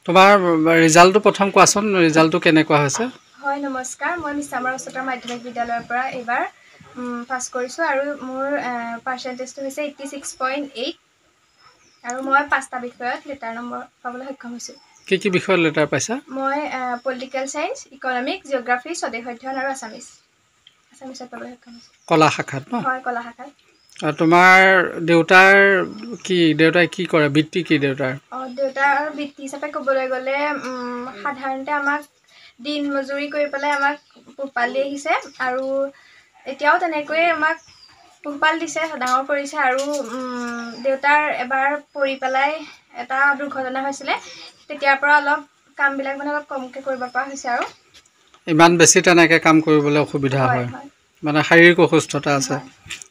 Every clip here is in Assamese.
তোমাৰ ৰিজাল্টটো প্ৰথম কোৱাচোন ৰিজাল্টটো কেনেকুৱা হৈছে হয় নমস্কাৰ মই মিছামাৰা উচ্চতৰ মাধ্যমিক বিদ্যালয়ৰ পৰা এবাৰ পাছ কৰিছোঁ আৰু মোৰ পাৰ্চেণ্টেজটো হৈছে 86.8 আৰু মই 5টা বিষয়ত লেটাৰ নম্বৰ পাবলৈ সক্ষম হৈছোঁ কি বিষয়ত লেটাৰ পাইছা মই পলিটিকেল সায়েন্স ইকনমিক্স জিঅ'গ্ৰাফি স্বদেশ অধ্যয়ন আৰু আছামিছত পাবলৈ সক্ষম হৈছোঁ কলা শাখাত ন হয় কলা শাখাত আৰু তোমাৰ দেউতাই কি কৰে বৃত্তি কি দেউতাৰ দেউতাৰ বৃত্তি হিচাপে ক'বলৈ গ'লে সাধাৰণতে আমাক দিন মজুৰি কৰি পেলাই আমাক পোহপাল দি আহিছে আৰু এতিয়াও তেনেকৈয়ে আমাক পোহপাল দিছে ডাঙৰ কৰিছে আৰু দেউতাৰ এবাৰ পৰি পেলাই এটা দুৰ্ঘটনা হৈছিলে তেতিয়াৰ পৰা অলপ কামবিলাক মানে অলপ কমকৈ কৰিব পৰা হৈছে আৰু ইমান বেছি তেনেকৈ কাম কৰিবলৈ অসুবিধা হয় মানে শাৰীৰিক অসুস্থতা আছে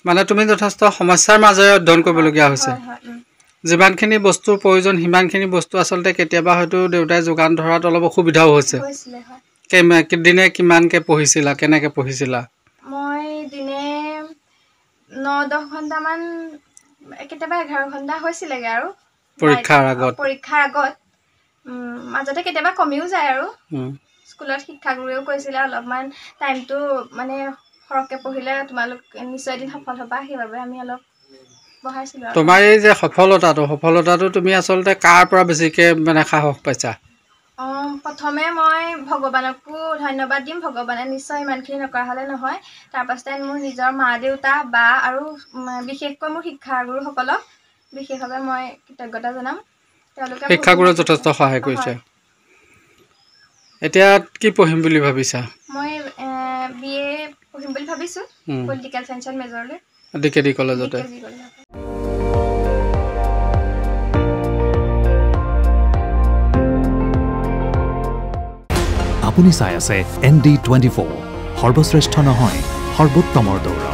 মানে তুমি যথেষ্ট সমস্যাৰ মাজেৰে অধ্যয়ন কৰিবলগীয়া হৈছে যিমানখিনি বস্তুৰ প্ৰয়োজন সিমানখিনি বস্তু আচলতে কেতিয়াবা হয়তো দেউতাই যোগান ধৰাত অলপ অসুবিধাও হৈছে দিনে কিমানকৈ পঢ়িছিলা কেনেকৈ পঢ়িছিলা মই দিনে 9-10 ঘণ্টামান কেতিয়াবা 11 ঘণ্টা হৈছিলেগৈ আৰু পৰীক্ষাৰ আগত মাজতে কেতিয়াবা কমিও যায় আৰু স্কুলত শিক্ষাগুৰুৱেও কৈছিলে অলপমান টাইমটো মানে সৰহকৈ পঢ়িলে তোমালোক নিশ্চয় এদিন সফল হ'বা সেইবাবে আমি অলপ বঢ়াইছিলোঁ আৰু তোমাৰ এই যে সফলতাটো তুমি আচলতে কাৰ পৰা বেছিকৈ মানে সাহস পাইছা প্ৰথমে মই ভগৱানকো ধন্যবাদ দিম ভগৱানে নিশ্চয় ইমানখিনি নকৰা হ'লে নহয় তাৰপাছতে মোৰ নিজৰ মা দেউতা বা আৰু বিশেষকৈ মোৰ শিক্ষাগুৰুসকলক বিশেষভাৱে মই কৃতজ্ঞতা জনাম তেওঁলোকে শিক্ষাগুৰুৱে যথেষ্ট সহায় কৰিছে এতিয়া কি পঢ়িম বুলি ভাবিছা মই BA পঢ়িম বুলি ভাবিছোঁ পলিটিকেল সায়েন্সত মেজৰ লৈ ডিকেডি কলেজতে আপুনি চাই আছে ND24 সৰ্বশ্ৰেষ্ঠ নহয় সৰ্বোত্তমৰ দৌৰ